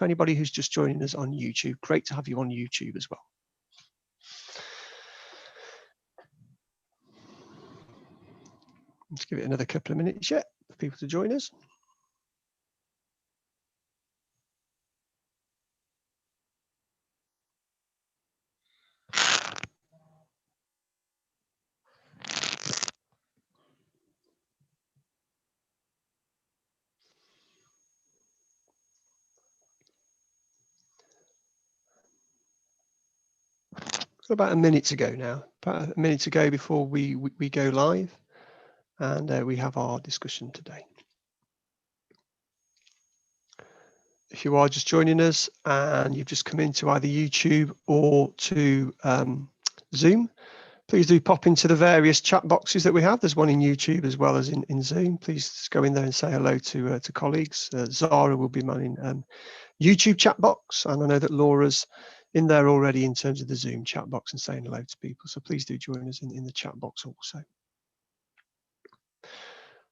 For anybody who's just joining us on YouTube, great to have you on YouTube as well. Let's give it another couple of minutes yet for people to join us. About a minute to go now, about a minute to go before we go live, and we have our discussion today. If you are just joining us and you've just come into either YouTube or to Zoom, please do pop into the various chat boxes that we have. There's one in YouTube as well as in Zoom. Please go in there and say hello to colleagues. Zara will be manning YouTube chat box, and I know that Laura's in there already in terms of the Zoom chat box and saying hello to people. So please do join us in the chat box also.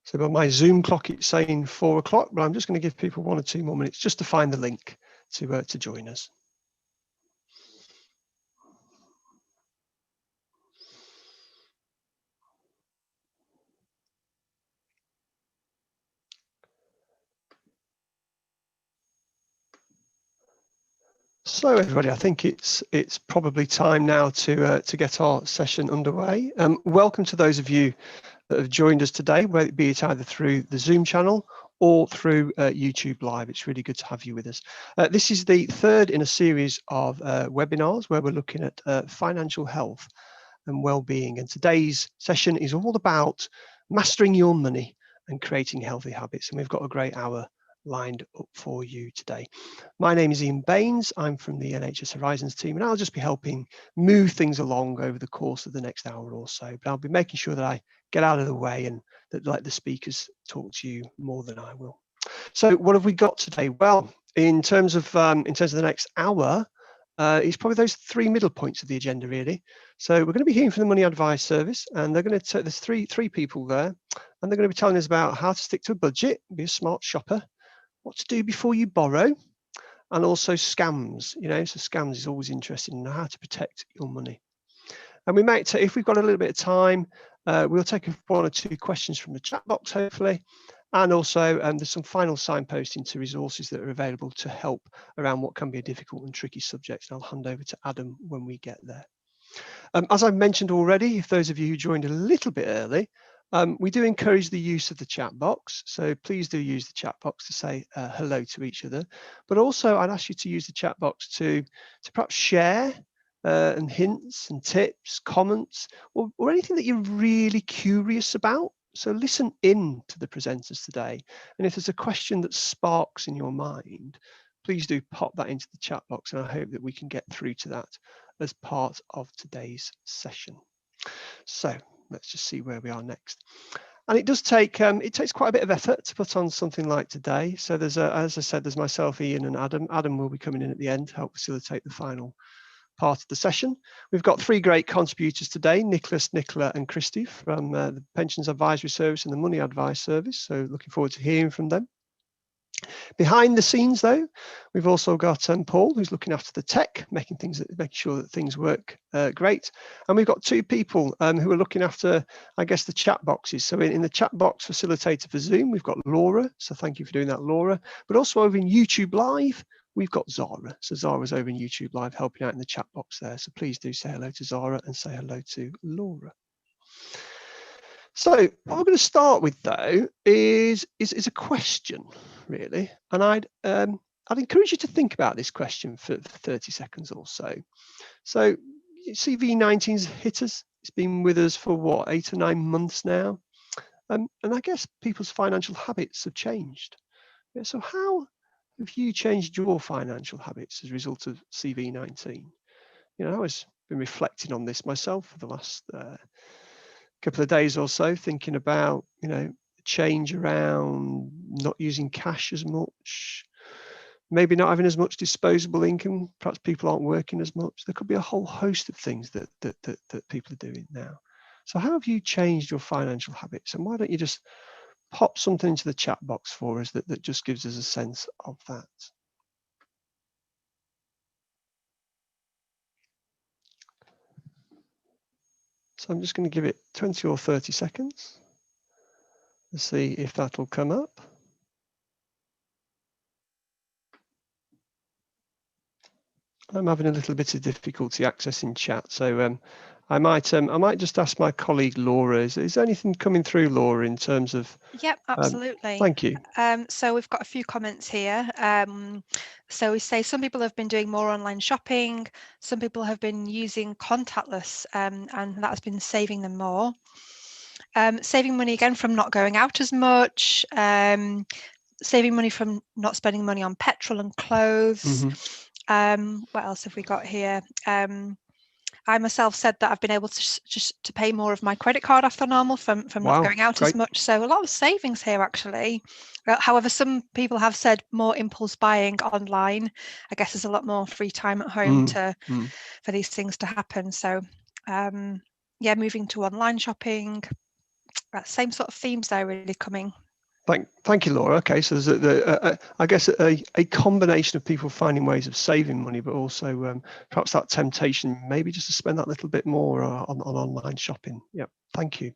So by my Zoom clock, it's saying 4 o'clock, but I'm just going to give people 1 or 2 more minutes just to find the link to join us. So everybody, I think it's probably time now to get our session underway. Welcome to those of you that have joined us today, whether it be it either through the Zoom channel or through YouTube Live. It's really good to have you with us. This is the third in a series of webinars where we're looking at financial health and well-being. And today's session is all about mastering your money and creating healthy habits. And we've got a great hour lined up for you today. My name is Ian Baines. I'm from the NHS Horizons team, and I'll just be helping move things along over the course of the next hour or so. But I'll be making sure that I get out of the way and that let the speakers talk to you more than I will. So what have we got today? Well, in terms of the next hour, it's probably those 3 middle points of the agenda, really. So we're going to be hearing from the Money Advice Service, and they're going to there's three people there, and they're going to be telling us about how to stick to a budget, be a smart shopper, what to do before you borrow, and also scams. So scams is always interesting, and how to protect your money. And we might, if we've got a little bit of time, we'll take 1 or 2 questions from the chat box, hopefully. And also there's some final signposting to resources that are available to help around what can be a difficult and tricky subject. And I'll hand over to Adam when we get there. As I've mentioned already, if those of you who joined a little bit early, we do encourage the use of the chat box. So please do use the chat box to say hello to each other. But also I'd ask you to use the chat box to perhaps share and hints and tips, comments, or anything that you're really curious about. So listen in to the presenters today. And if there's a question that sparks in your mind, please do pop that into the chat box. And I hope that we can get through to that as part of today's session. So let's just see where we are next. And it does take, it takes quite a bit of effort to put on something like today. So there's, as I said, there's myself, Ian, and Adam. Adam will be coming in at the end to help facilitate the final part of the session. We've got 3 great contributors today, Nicholas, Nicola and Christy from the Pensions Advisory Service and the Money Advice Service. So looking forward to hearing from them. Behind the scenes, though, we've also got Paul, who's looking after the tech, making sure that things work great. And we've got 2 people who are looking after, I guess, the chat boxes. So in the chat box facilitator for Zoom, we've got Laura. So thank you for doing that, Laura. But also over in YouTube Live, we've got Zara. So Zara's over in YouTube Live helping out in the chat box there. So please do say hello to Zara and say hello to Laura. So what we're going to start with, though, is a question, really. And I'd encourage you to think about this question for 30 seconds or so. So CV19's hit us. It's been with us for, what, 8 or 9 months now? And I guess people's financial habits have changed. Yeah, so how have you changed your financial habits as a result of CV19? I was been reflecting on this myself for the last couple of days or so, thinking about, change around not using cash as much, maybe not having as much disposable income. Perhaps people aren't working as much. There could be a whole host of things that people are doing now. So how have you changed your financial habits? And why don't you just pop something into the chat box for us that just gives us a sense of that. So I'm just going to give it 20 or 30 seconds to see if that'll come up. I'm having a little bit of difficulty accessing chat, so I might just ask my colleague Laura. Is there anything coming through, Laura, in terms of? Yep, absolutely. Thank you. So we've got a few comments here. So we say some people have been doing more online shopping. Some people have been using contactless, and that's been saving them more. Saving money again from not going out as much. Saving money from not spending money on petrol and clothes. What else have we got here? I myself said that I've been able to just to pay more of my credit card after normal from not going out as much. So a lot of savings here, actually. However, some people have said more impulse buying online. I guess there's a lot more free time at home for these things to happen. So yeah, moving to online shopping. Same sort of themes there really coming. Thank you, Laura. Okay, so there's I guess a combination of people finding ways of saving money, but also perhaps that temptation maybe just to spend that little bit more on online shopping. Yeah, thank you.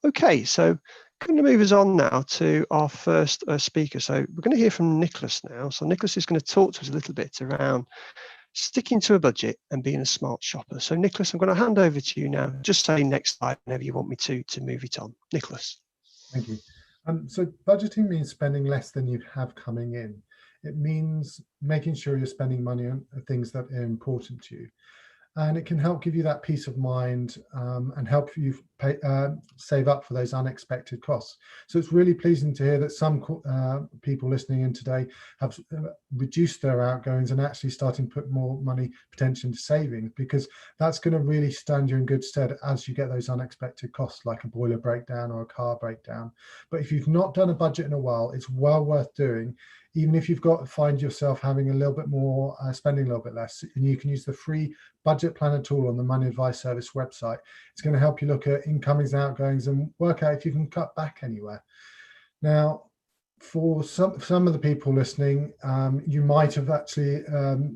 Okay, so going to move us on now to our first speaker. So we're going to hear from Nicholas now. So Nicholas is going to talk to us a little bit around sticking to a budget and being a smart shopper. So Nicholas, I'm going to hand over to you now. Just say next slide whenever you want me to move it on. Nicholas. Thank you. So budgeting means spending less than you have coming in. It means making sure you're spending money on things that are important to you. And it can help give you that peace of mind and help you save up for those unexpected costs. So it's really pleasing to hear that some people listening in today have reduced their outgoings and actually starting to put more money potentially into savings, because that's going to really stand you in good stead as you get those unexpected costs like a boiler breakdown or a car breakdown. But if you've not done a budget in a while, it's well worth doing. Even if you've got to find yourself having a little bit more, spending a little bit less, and you can use the free budget planner tool on the Money Advice Service website. It's going to help you look at incomings and outgoings and work out if you can cut back anywhere. Now, for some of the people listening, you might have actually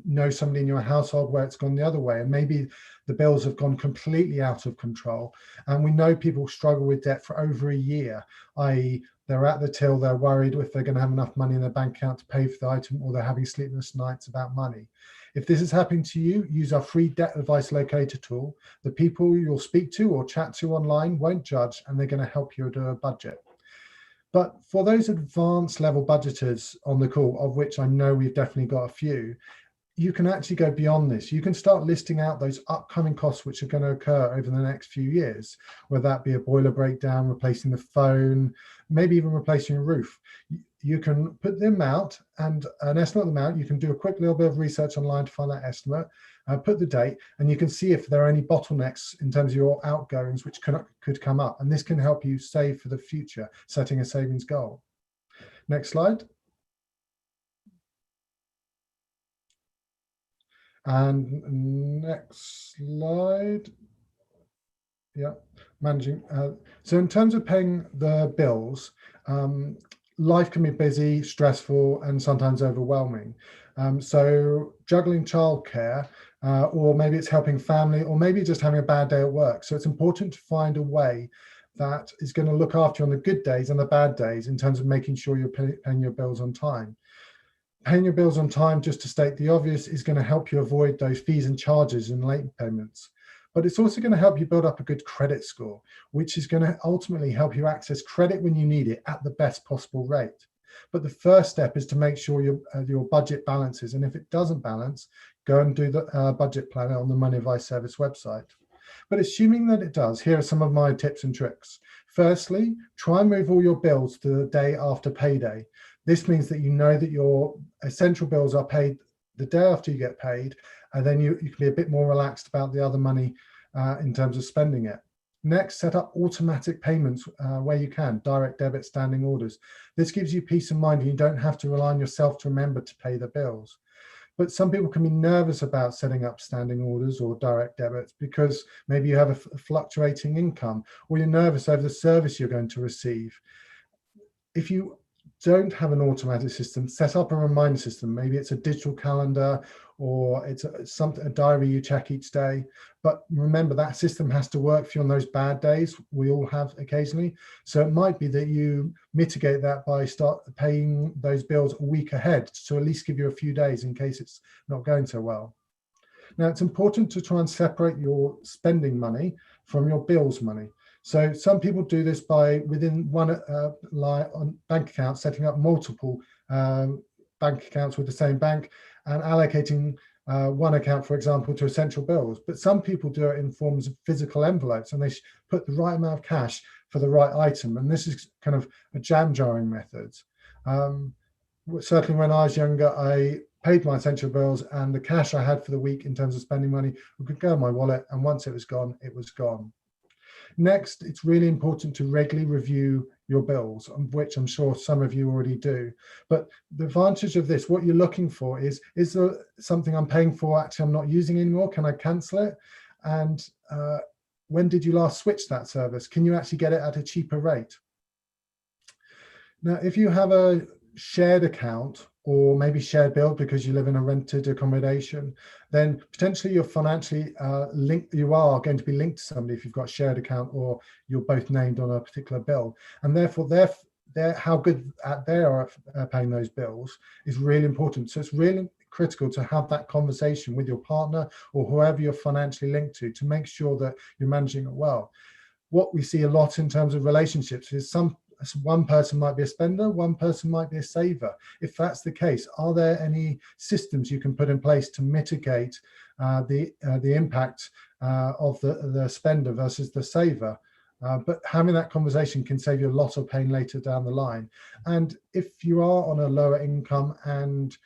know somebody in your household where it's gone the other way, and maybe the bills have gone completely out of control. And we know people struggle with debt for over a year, i.e. they're at the till, they're worried if they're going to have enough money in their bank account to pay for the item, or they're having sleepless nights about money. If this is happening to you, use our free debt advice locator tool. The people you'll speak to or chat to online won't judge, and they're going to help you do a budget. But for those advanced level budgeters on the call, of which I know we've definitely got a few, you can actually go beyond this. You can start listing out those upcoming costs which are going to occur over the next few years, whether that be a boiler breakdown, replacing the phone, maybe even replacing a roof. You can put them out and an estimate of them out. You can do a quick little bit of research online to find that estimate, put the date, and you can see if there are any bottlenecks in terms of your outgoings which could come up. And this can help you save for the future, setting a savings goal. Next slide. And next slide. Yeah, managing. So in terms of paying the bills, life can be busy, stressful, and sometimes overwhelming. So juggling childcare, or maybe it's helping family, or maybe just having a bad day at work. So it's important to find a way that is going to look after you on the good days and the bad days in terms of making sure you're paying your bills on time. Paying your bills on time, just to state the obvious, is going to help you avoid those fees and charges and late payments. But it's also going to help you build up a good credit score, which is going to ultimately help you access credit when you need it at the best possible rate. But the first step is to make sure your budget balances. And if it doesn't balance, go and do the budget planner on the Money Advice Service website. But assuming that it does, here are some of my tips and tricks. Firstly, try and move all your bills to the day after payday. This means that you know that your essential bills are paid the day after you get paid, and then you can be a bit more relaxed about the other money in terms of spending it. Next, set up automatic payments where you can, direct debit, standing orders. This gives you peace of mind and you don't have to rely on yourself to remember to pay the bills. But some people can be nervous about setting up standing orders or direct debits because maybe you have a fluctuating income, or you're nervous over the service you're going to receive. If you don't have an automatic system, set up a reminder system. Maybe it's a digital calendar, or it's a diary you check each day. But remember, that system has to work for you on those bad days we all have occasionally. So it might be that you mitigate that by start paying those bills a week ahead, to at least give you a few days in case it's not going so well. Now, it's important to try and separate your spending money from your bills money. So some people do this by, within one bank account, setting up multiple bank accounts with the same bank and allocating one account, for example, to essential bills. But some people do it in forms of physical envelopes, and they put the right amount of cash for the right item. And this is kind of a jam jarring method. Certainly when I was younger, I paid my essential bills, and the cash I had for the week in terms of spending money could go in my wallet, and once it was gone, it was gone. Next, it's really important to regularly review your bills, which I'm sure some of you already do. But the advantage of this, what you're looking for is there something I'm paying for actually I'm not using anymore? Can I cancel it? And when did you last switch that service? Can you actually get it at a cheaper rate? Now, if you have a shared account, or maybe shared bill because you live in a rented accommodation, then potentially you're financially linked. You are going to be linked to somebody if you've got a shared account, or you're both named on a particular bill, and therefore how good at they are at paying those bills is really important. So it's really critical to have that conversation with your partner or whoever you're financially linked to make sure that you're managing it well. What we see a lot in terms of relationships is one person might be a spender, one person might be a saver. If that's the case, are there any systems you can put in place to mitigate the impact of the spender versus the saver? But having that conversation can save you a lot of pain later down the line. And if you are on a lower income and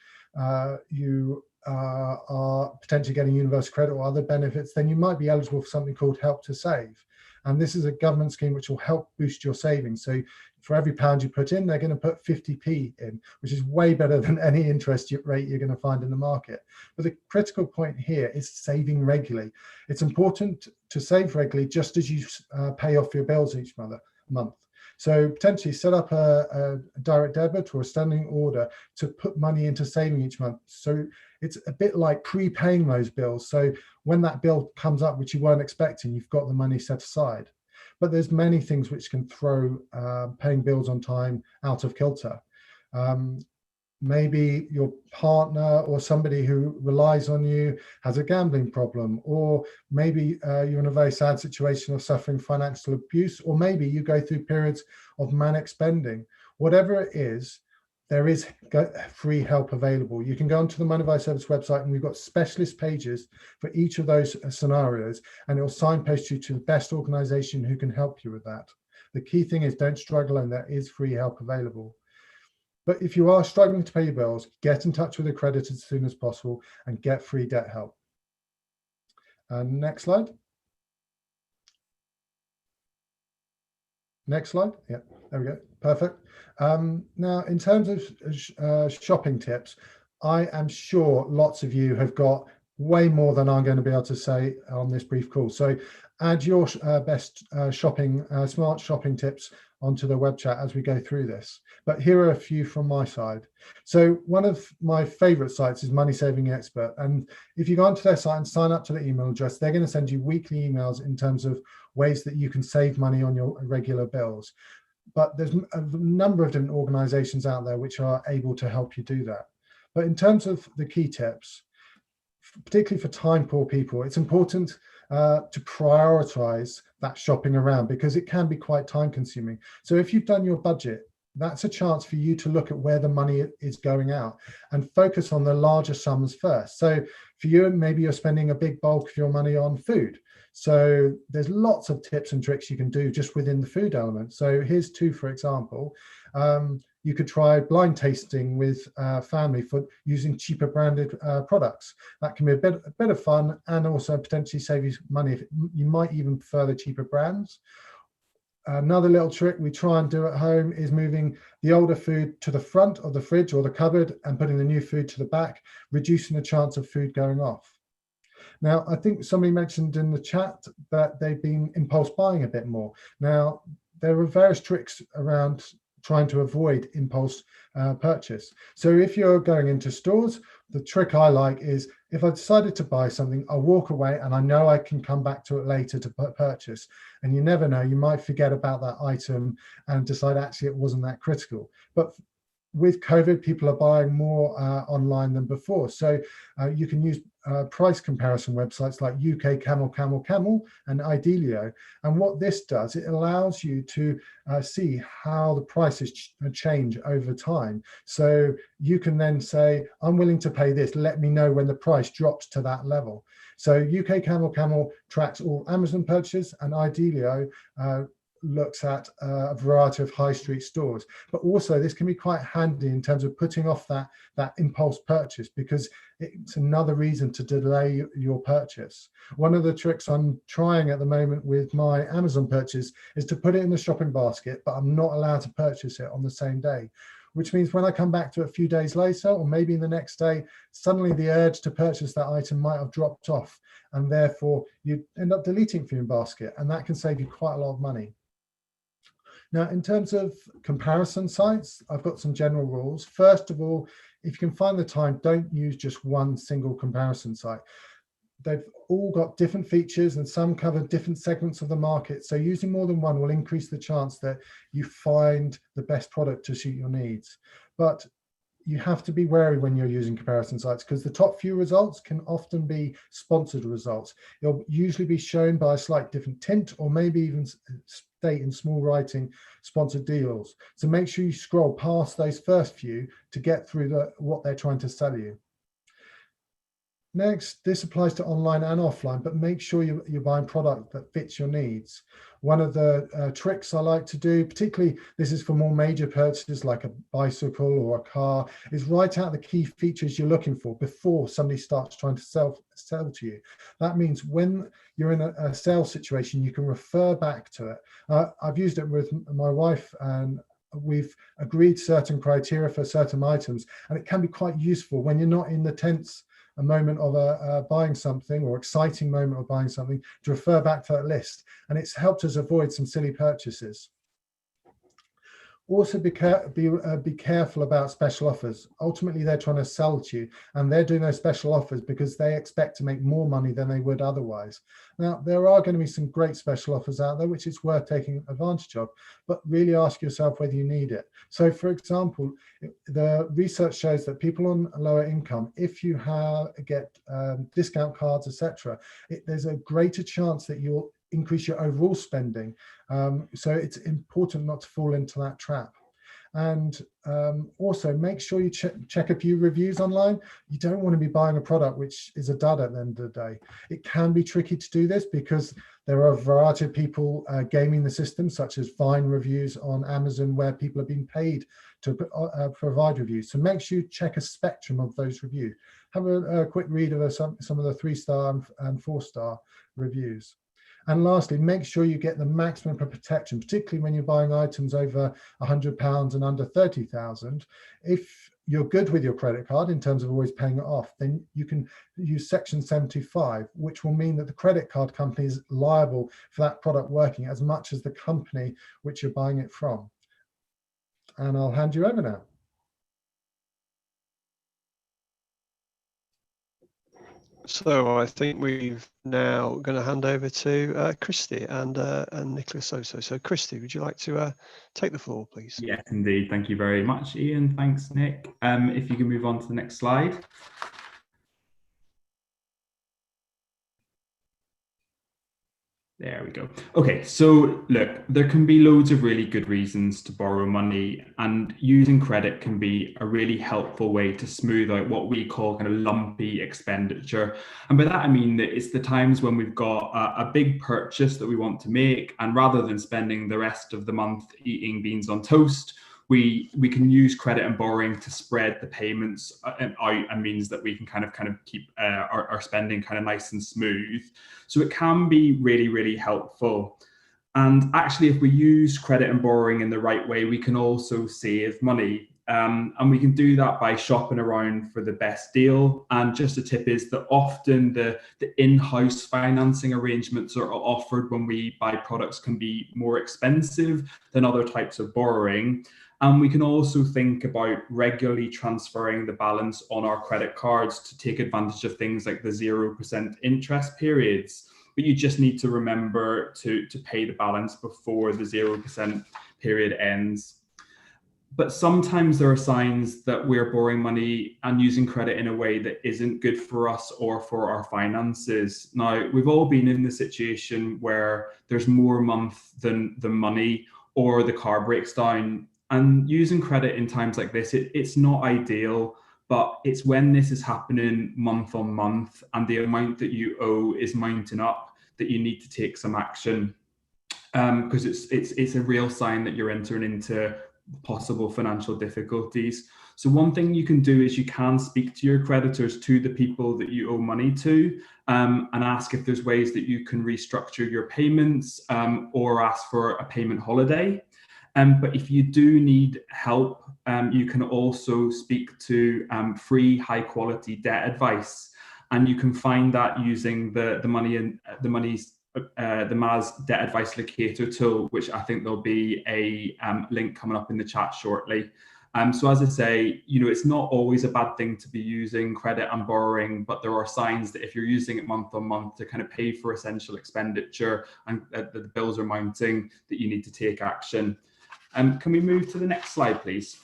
you are potentially getting universal credit or other benefits, then you might be eligible for something called Help to Save. And this is a government scheme which will help boost your savings. So for every pound you put in, they're going to put 50p in, which is way better than any interest rate you're going to find in the market. But the critical point here is saving regularly. It's important to save regularly, just as you pay off your bills each month. So potentially set up a direct debit or a standing order to put money into saving each month. So it's a bit like prepaying those bills. So when that bill comes up, which you weren't expecting, you've got the money set aside. But there's many things which can throw paying bills on time out of kilter. Maybe your partner or somebody who relies on you has a gambling problem, or maybe you're in a very sad situation of suffering financial abuse, or maybe you go through periods of manic spending. Whatever it is, there is free help available. You can go onto the Money Advice Service website, and we've got specialist pages for each of those scenarios, and it will signpost you to the best organization who can help you with that. The key thing is, don't struggle, and there is free help available. But if you are struggling to pay your bills, get in touch with a creditor as soon as possible and get free debt help. Next slide. Next slide. Yeah, there we go. Perfect. Now, in terms of shopping tips, I am sure lots of you have got way more than I'm going to be able to say on this brief call. So add your best smart shopping tips onto the web chat as we go through this. But here are a few from my side. So one of my favorite sites is Money Saving Expert. And if you go onto their site and sign up to the email address, they're going to send you weekly emails in terms of ways that you can save money on your regular bills. But there's a number of different organizations out there which are able to help you do that. But in terms of the key tips, particularly for time poor people, it's important to prioritize that shopping around, because it can be quite time consuming. So if you've done your budget, that's a chance for you to look at where the money is going out and focus on the larger sums first. So for you, maybe you're spending a big bulk of your money on food. So there's lots of tips and tricks you can do just within the food element. So here's two, for example. You could try blind tasting with family for using cheaper branded products. That can be a bit of fun, and also potentially save you money. You might even prefer the cheaper brands. Another little trick we try and do at home is moving the older food to the front of the fridge or the cupboard and putting the new food to the back, reducing the chance of food going off. Now, I think somebody mentioned in the chat that they've been impulse buying a bit more. Now, there are various tricks around trying to avoid impulse purchase. So if you're going into stores, the trick I like is if I decided to buy something, I'll walk away and I know I can come back to it later to purchase. And you never know, you might forget about that item and decide actually it wasn't that critical. But with COVID, people are buying more online than before. So you can use price comparison websites like UK Camel and Idealio. And what this does, it allows you to see how the prices change over time. So you can then say, I'm willing to pay this, let me know when the price drops to that level. So UK Camel tracks all Amazon purchases, and Idealio looks at a variety of high street stores. But also this can be quite handy in terms of putting off that impulse purchase, because it's another reason to delay your purchase. One of the tricks I'm trying at the moment with my Amazon purchase is to put it in the shopping basket, but I'm not allowed to purchase it on the same day, which means when I come back to it a few days later, or maybe in the next day, suddenly the urge to purchase that item might have dropped off, and therefore you end up deleting it from your basket, and that can save you quite a lot of money. Now, in terms of comparison sites, I've got some general rules. First of all, if you can find the time, don't use just one single comparison site. They've all got different features and some cover different segments of the market. So using more than one will increase the chance that you find the best product to suit your needs. But you have to be wary when you're using comparison sites, because the top few results can often be sponsored results. They'll usually be shown by a slight different tint, or maybe even state in small writing sponsored deals. So make sure you scroll past those first few to get through what they're trying to sell you. Next, this applies to online and offline, but make sure you're buying product that fits your needs. One of the tricks I like to do, particularly this is for more major purchases like a bicycle or a car, is write out the key features you're looking for before somebody starts trying to sell to you. That means when you're in a sales situation, you can refer back to it. I've used it with my wife, and we've agreed certain criteria for certain items, and it can be quite useful when you're not in the tense a moment of buying something, or exciting moment of buying something, to refer back to that list. And it's helped us avoid some silly purchases. Also be careful about special offers. Ultimately, they're trying to sell to you, and they're doing those special offers because they expect to make more money than they would otherwise. Now, there are going to be some great special offers out there, which it's worth taking advantage of, but really ask yourself whether you need it. So, for example, the research shows that people on lower income, if you get discount cards, etc., there's a greater chance that you'll increase your overall spending. So it's important not to fall into that trap. And also make sure you check a few reviews online. You don't want to be buying a product which is a dud at the end of the day. It can be tricky to do this because there are a variety of people gaming the system, such as Vine reviews on Amazon, where people are being paid to provide reviews. So make sure you check a spectrum of those reviews. Have a quick read of some of the 3-star and 4-star reviews. And lastly, make sure you get the maximum protection, particularly when you're buying items over £100 and under 30,000. If you're good with your credit card in terms of always paying it off, then you can use Section 75, which will mean that the credit card company is liable for that product working as much as the company which you're buying it from. And I'll hand you over now. So I think we've now going to hand over to Christy and Nicholas Soso. So Christy, would you like to take the floor, please? Yes, indeed. Thank you very much, Ian. Thanks, Nick. If you can move on to the next slide. There we go. Okay, so look, there can be loads of really good reasons to borrow money, and using credit can be a really helpful way to smooth out what we call kind of lumpy expenditure. And by that, I mean that it's the times when we've got a big purchase that we want to make, and rather than spending the rest of the month eating beans on toast, we can use credit and borrowing to spread the payments out, and means that we can kind of keep our spending kind of nice and smooth. So it can be really, really helpful. And actually, if we use credit and borrowing in the right way, we can also save money. And we can do that by shopping around for the best deal. And just a tip is that often the in-house financing arrangements are offered when we buy products can be more expensive than other types of borrowing. And we can also think about regularly transferring the balance on our credit cards to take advantage of things like the 0% interest periods. But you just need to remember to pay the balance before the 0% period ends. But sometimes there are signs that we're borrowing money and using credit in a way that isn't good for us or for our finances. Now, we've all been in the situation where there's more month than the money, or the car breaks down. And using credit in times like this, it's not ideal, but it's when this is happening month on month and the amount that you owe is mounting up that you need to take some action, because it's a real sign that you're entering into possible financial difficulties. So one thing you can do is you can speak to your creditors, to the people that you owe money to, and ask if there's ways that you can restructure your payments, or ask for a payment holiday. But if you do need help, you can also speak to free high quality debt advice, and you can find that using the MAS Debt Advice Locator tool, which I think there'll be a link coming up in the chat shortly. So as I say, it's not always a bad thing to be using credit and borrowing, but there are signs that if you're using it month on month to kind of pay for essential expenditure and the bills are mounting, that you need to take action. Can we move to the next slide, please?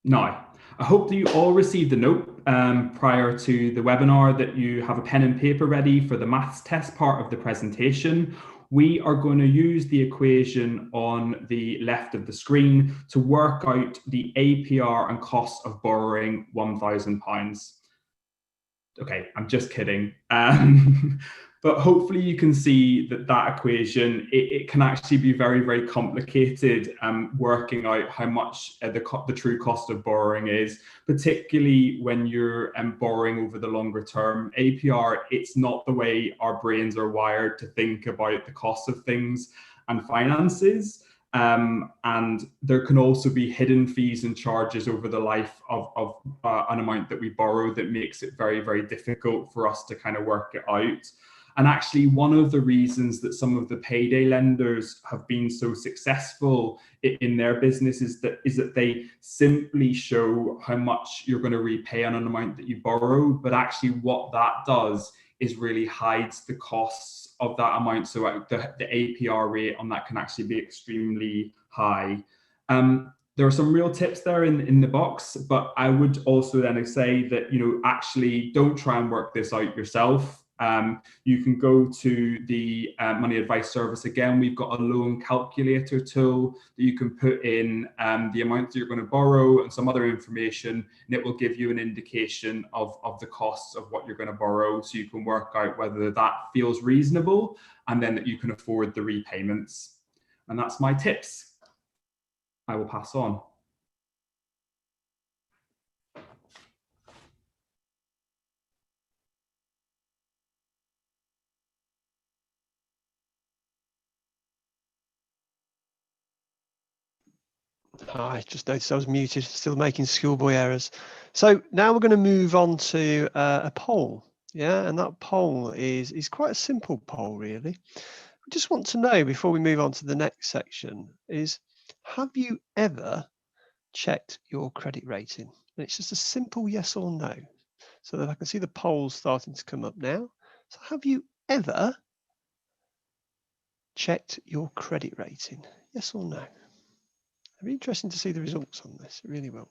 Now, I hope that you all received a note prior to the webinar that you have a pen and paper ready for the maths test part of the presentation. We are going to use the equation on the left of the screen to work out the APR and cost of borrowing £1,000. Okay, I'm just kidding. But hopefully you can see that equation, it can actually be very, very complicated, working out how much the true cost of borrowing is, particularly when you're borrowing over the longer term. APR, it's not the way our brains are wired to think about the cost of things and finances. And there can also be hidden fees and charges over the life of an amount that we borrow that makes it very, very difficult for us to kind of work it out. And actually, one of the reasons that some of the payday lenders have been so successful in their business is that they simply show how much you're going to repay on an amount that you borrow. But actually, what that does is really hides the costs of that amount. So the APR rate on that can actually be extremely high. There are some real tips there in the box, but I would also then say that, actually don't try and work this out yourself. You can go to the Money Advice Service. Again, we've got a loan calculator tool that you can put in the amount that you're going to borrow and some other information, and it will give you an indication of the costs of what you're going to borrow, so you can work out whether that feels reasonable and then that you can afford the repayments. And that's my tips. I will pass on. Oh, I just noticed I was muted, still making schoolboy errors. So now we're going to move on to a poll. Yeah, and that poll is quite a simple poll, really. We just want to know, before we move on to the next section, is have you ever checked your credit rating? And it's just a simple yes or no. So that I can see the polls starting to come up now. So have you ever checked your credit rating? Yes or no? It'll be interesting to see the results on this. It really will.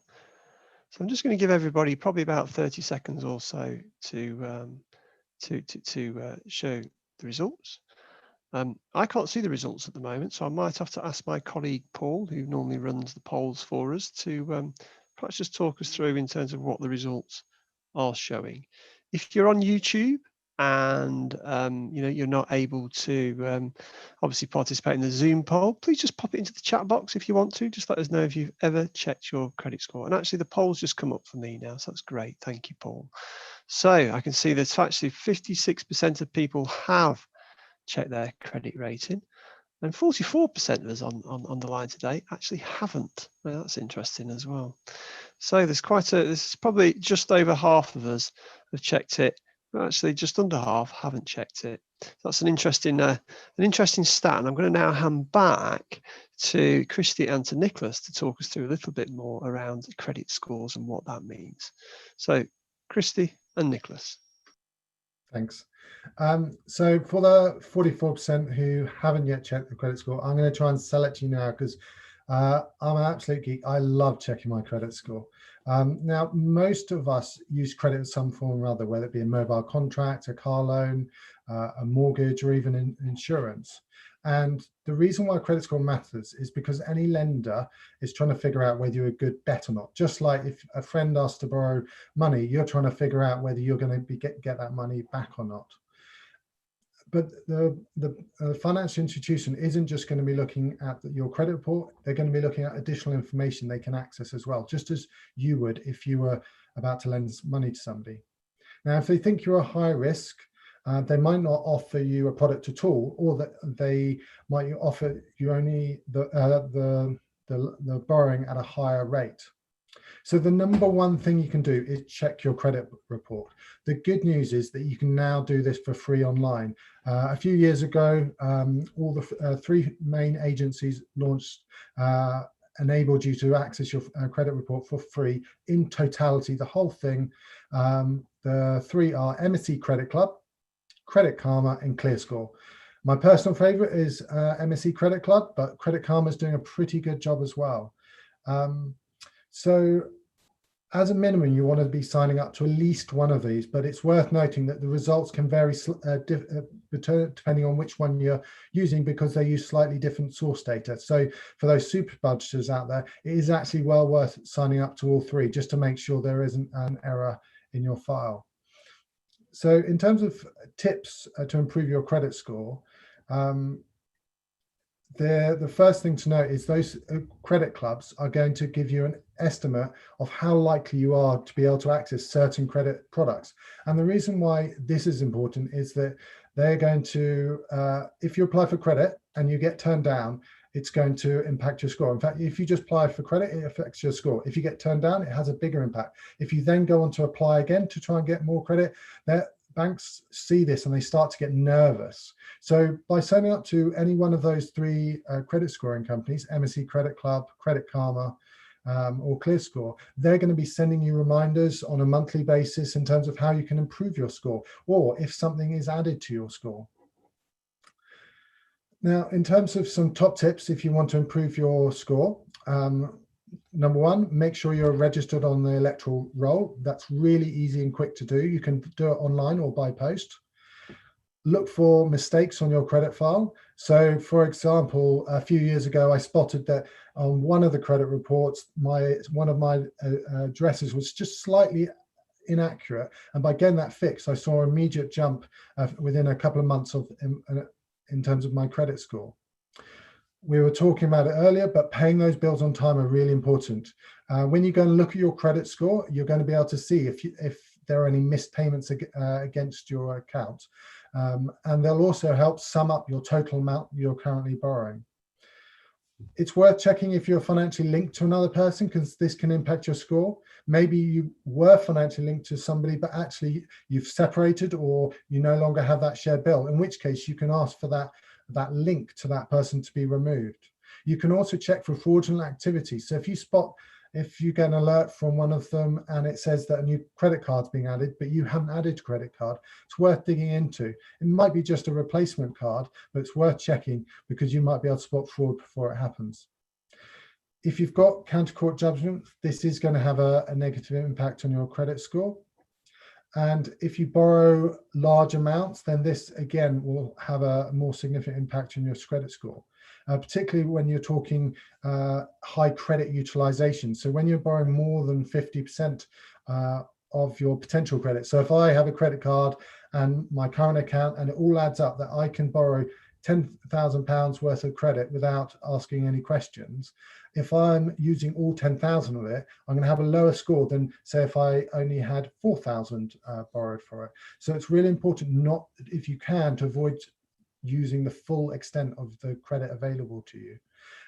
So I'm just going to give everybody probably about 30 seconds or so to show the results. I can't see the results at the moment, so I might have to ask my colleague Paul, who normally runs the polls for us, to perhaps just talk us through in terms of what the results are showing. If you're on YouTube and you're not able to obviously participate in the Zoom poll, please just pop it into the chat box if you want to. Just let us know if you've ever checked your credit score. And actually the poll's just come up for me now, so that's great. Thank you, Paul. So I can see that actually 56% of people have check their credit rating. And 44% of us on the line today actually haven't. Well, that's interesting as well. So this is probably just over half of us have checked it. But actually, just under half haven't checked it. That's an interesting stat. And I'm going to now hand back to Christy and to Nicholas to talk us through a little bit more around credit scores and what that means. So, Christy and Nicholas. Thanks. So for the 44% who haven't yet checked the credit score, I'm going to try and sell it to you now, because I'm an absolute geek. I love checking my credit score. Now, most of us use credit in some form or other, whether it be a mobile contract, a car loan, a mortgage, or even insurance. And the reason why credit score matters is because any lender is trying to figure out whether you're a good bet or not. Just like if a friend asks to borrow money, you're trying to figure out whether you're going to get that money back or not. But the financial institution isn't just going to be looking at your credit report. They're going to be looking at additional information they can access as well, just as you would if you were about to lend money to somebody. Now, if they think you're a high risk, they might not offer you a product at all, or that they might offer you only the borrowing at a higher rate. So the number one thing you can do is check your credit report. The good news is that you can now do this for free online. A few years ago, all the three main agencies launched enabled you to access your credit report for free in totality, the whole thing. The three are MSE Credit Club, Credit Karma, and ClearScore. My personal favorite is MSE Credit Club, but Credit Karma is doing a pretty good job as well. So as a minimum, you want to be signing up to at least one of these, but it's worth noting that the results can vary depending on which one you're using, because they use slightly different source data. So for those super budgeters out there, it is actually well worth signing up to all three, just to make sure there isn't an error in your file. So in terms of tips to improve your credit score, the first thing to note is those credit clubs are going to give you an estimate of how likely you are to be able to access certain credit products. And the reason why this is important is that they're going to, if you apply for credit and you get turned down, it's going to impact your score. In fact, if you just apply for credit, it affects your score. If you get turned down, it has a bigger impact. If you then go on to apply again to try and get more credit, banks see this and they start to get nervous. So by signing up to any one of those three credit scoring companies, MSE Credit Club, Credit Karma, or ClearScore, they're going to be sending you reminders on a monthly basis in terms of how you can improve your score, or if something is added to your score. Now, in terms of some top tips, if you want to improve your score, number one, make sure you're registered on the electoral roll. That's really easy and quick to do. You can do it online or by post. Look for mistakes on your credit file. So for example, a few years ago, I spotted that on one of the credit reports, one of my addresses was just slightly inaccurate. And by getting that fixed, I saw an immediate jump within a couple of months in terms of my credit score. We were talking about it earlier, but paying those bills on time are really important. When you go and look at your credit score, you're going to be able to see if there are any missed payments against your account. And they'll also help sum up your total amount you're currently borrowing. It's worth checking if you're financially linked to another person, because this can impact your score. Maybe you were financially linked to somebody, but actually you've separated, or you no longer have that shared bill, in which case you can ask for that link to that person to be removed. You can also check for fraudulent activity. So if you get an alert from one of them and it says that a new credit card's being added, but you haven't added a credit card, it's worth digging into. It might be just a replacement card, but it's worth checking, because you might be able to spot fraud before it happens. If you've got counter court judgment, this is going to have a negative impact on your credit score. And if you borrow large amounts, then this again will have a more significant impact on your credit score, particularly when you're talking high credit utilization. So when you're borrowing more than 50% of your potential credit. So if I have a credit card and my current account, and it all adds up that I can borrow £10,000 worth of credit without asking any questions, if I'm using all 10,000 of it, I'm going to have a lower score than, say, if I only had 4,000 borrowed for it. So it's really important, not, if you can, to avoid using the full extent of the credit available to you.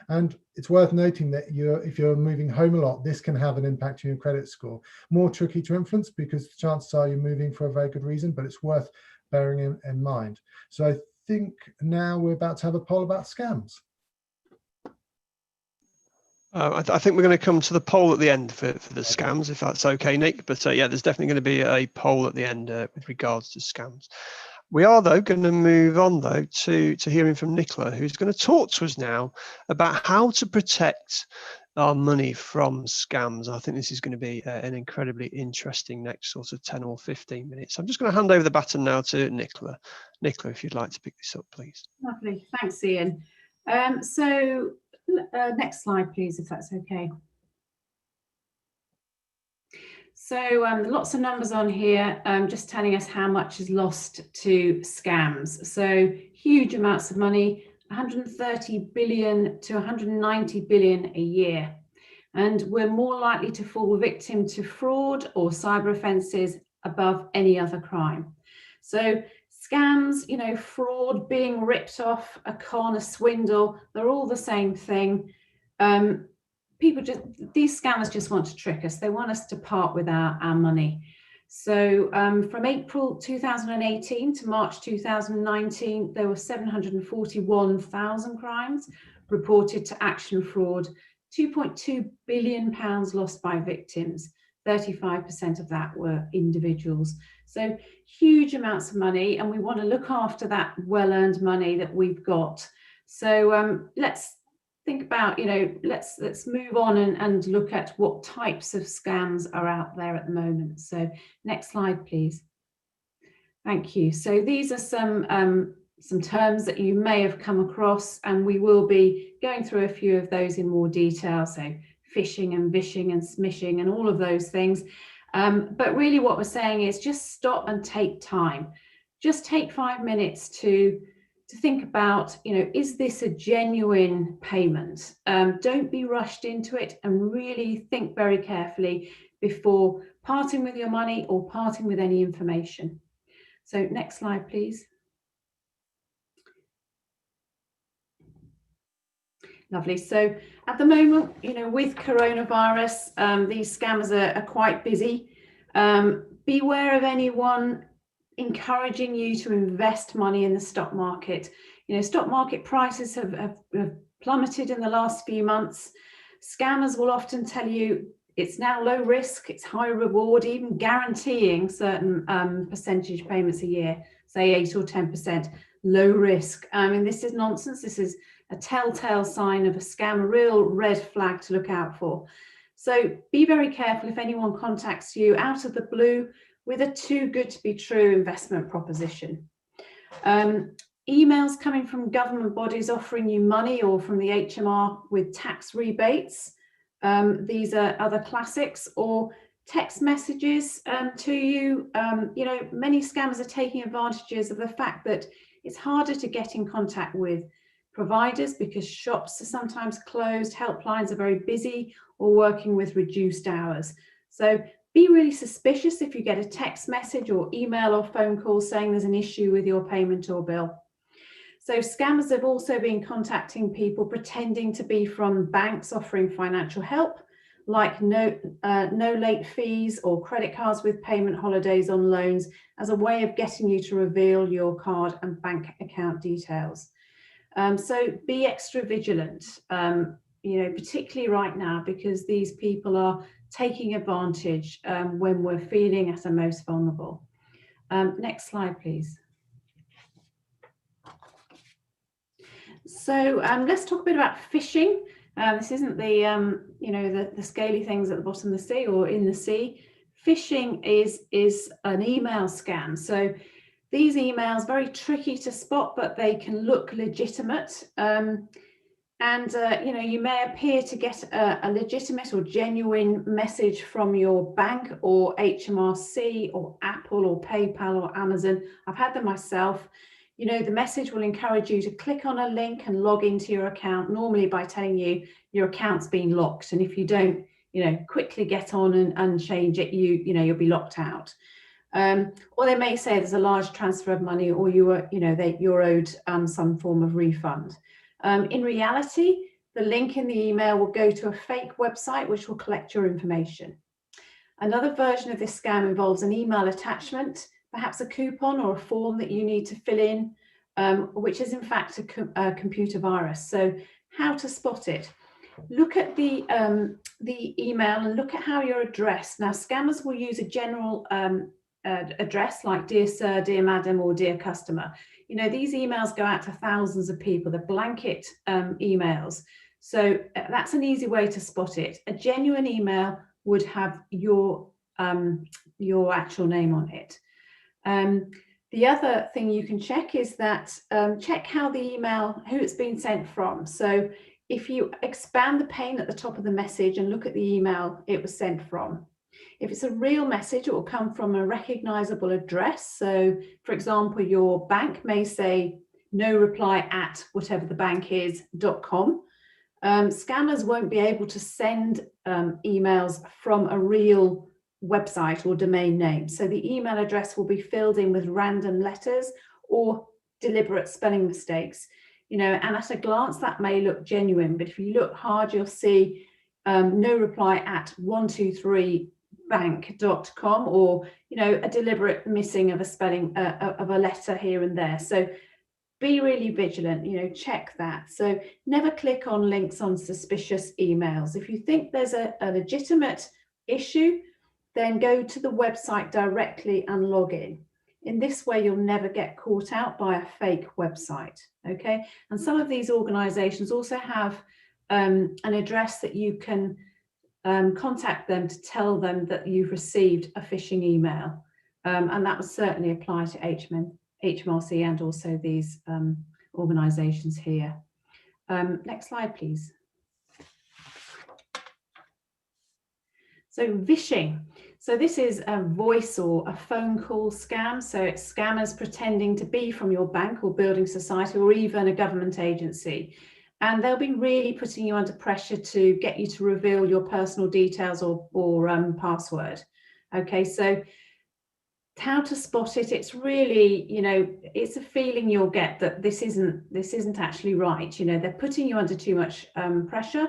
And it's worth noting that if you're moving home a lot, this can have an impact on your credit score. More tricky to influence because the chances are you're moving for a very good reason, but it's worth bearing in mind. So I think now we're about to have a poll about scams. I think we're going to come to the poll at the end for the scams, if that's okay, Nick. But yeah, there's definitely going to be a poll at the end with regards to scams. We are, though, going to move on, though, to hearing from Nicola, who's going to talk to us now about how to protect our money from scams. I think this is going to be an incredibly interesting next sort of 10 or 15 minutes. I'm just going to hand over the baton now to Nicola. Nicola, if you'd like to pick this up, please. Lovely. Thanks, Ian. Next slide, please, if that's okay. So lots of numbers on here, just telling us how much is lost to scams. So huge amounts of money, 130 billion to 190 billion a year. And we're more likely to fall victim to fraud or cyber offences above any other crime. So scams, you know, fraud, being ripped off, a con, a swindle, they're all the same thing. These scammers just want to trick us. They want us to part with our money. So from April 2018 to March 2019, there were 741,000 crimes reported to Action Fraud, 2.2 billion pounds lost by victims. 35% of that were individuals. So huge amounts of money, and we want to look after that well-earned money that we've got. So let's think about, you know, let's move on and look at what types of scams are out there at the moment. So next slide, please. Thank you. So these are some terms that you may have come across, and we will be going through a few of those in more detail. So phishing and vishing and smishing and all of those things. But really what we're saying is just stop and take time. Just take 5 minutes to think about, you know, is this a genuine payment? Don't be rushed into it, and really think very carefully before parting with your money or parting with any information. So next slide, please. Lovely. So at the moment, you know, with coronavirus, these scammers are quite busy. Beware of anyone encouraging you to invest money in the stock market. You know, stock market prices have plummeted in the last few months. Scammers will often tell you it's now low risk, it's high reward, even guaranteeing certain percentage payments a year, say 8 or 10%, low risk. I mean, this is nonsense. This is a telltale sign of a scam, a real red flag to look out for. So be very careful if anyone contacts you out of the blue with a too good to be true investment proposition. Emails coming from government bodies offering you money, or from the HMR with tax rebates. These are other classics, or text messages to you. You know, many scammers are taking advantages of the fact that it's harder to get in contact with providers because shops are sometimes closed, helplines are very busy, or working with reduced hours. So be really suspicious if you get a text message or email or phone call saying there's an issue with your payment or bill. So scammers have also been contacting people pretending to be from banks offering financial help, like no late fees or credit cards with payment holidays on loans, as a way of getting you to reveal your card and bank account details. So be extra vigilant, you know, particularly right now, because these people are taking advantage when we're feeling at our most vulnerable. Next slide, please. So let's talk a bit about phishing. This isn't the you know, the scaly things at the bottom of the sea or in the sea. Phishing is an email scam. So these emails, very tricky to spot, but they can look legitimate. You know, you may appear to get a legitimate or genuine message from your bank or HMRC or Apple or PayPal or Amazon. I've had them myself. You know, the message will encourage you to click on a link and log into your account, normally by telling you your account's been locked. And if you don't, you know, quickly get on and change it, you know, you'll be locked out. Or they may say there's a large transfer of money, or you're owed some form of refund. In reality, the link in the email will go to a fake website which will collect your information. Another version of this scam involves an email attachment, perhaps a coupon or a form that you need to fill in, which is in fact a computer virus. So how to spot it? Look at the email and look at how you're addressed. Now, scammers will use a general address like dear sir, dear madam, or dear customer. You know, these emails go out to thousands of people. They're blanket emails. So that's an easy way to spot it. A genuine email would have your actual name on it. The other thing you can check is that check how the email, who it's been sent from. So if you expand the pane at the top of the message and look at the email it was sent from. If it's a real message, it will come from a recognizable address. So for example, your bank may say no reply at whatever the bank is .com. Scammers won't be able to send emails from a real website or domain name. So the email address will be filled in with random letters or deliberate spelling mistakes. You know, and at a glance that may look genuine, but if you look hard, you'll see no reply at 123bank.com, or, you know, a deliberate missing of a spelling of a letter here and there. So be really vigilant, you know, check that. So never click on links on suspicious emails. If you think there's a legitimate issue, then go to the website directly and log in. In this way, you'll never get caught out by a fake website, okay? And some of these organizations also have an address that you can contact them to tell them that you've received a phishing email. And that would certainly apply to HMRC and also these organizations here. Next slide, please. So vishing. So this is a voice or a phone call scam. So it's scammers pretending to be from your bank or building society or even a government agency. And they'll be really putting you under pressure to get you to reveal your personal details or password. Okay, so how to spot it? It's really, you know, it's a feeling you'll get that this isn't actually right. You know, they're putting you under too much pressure.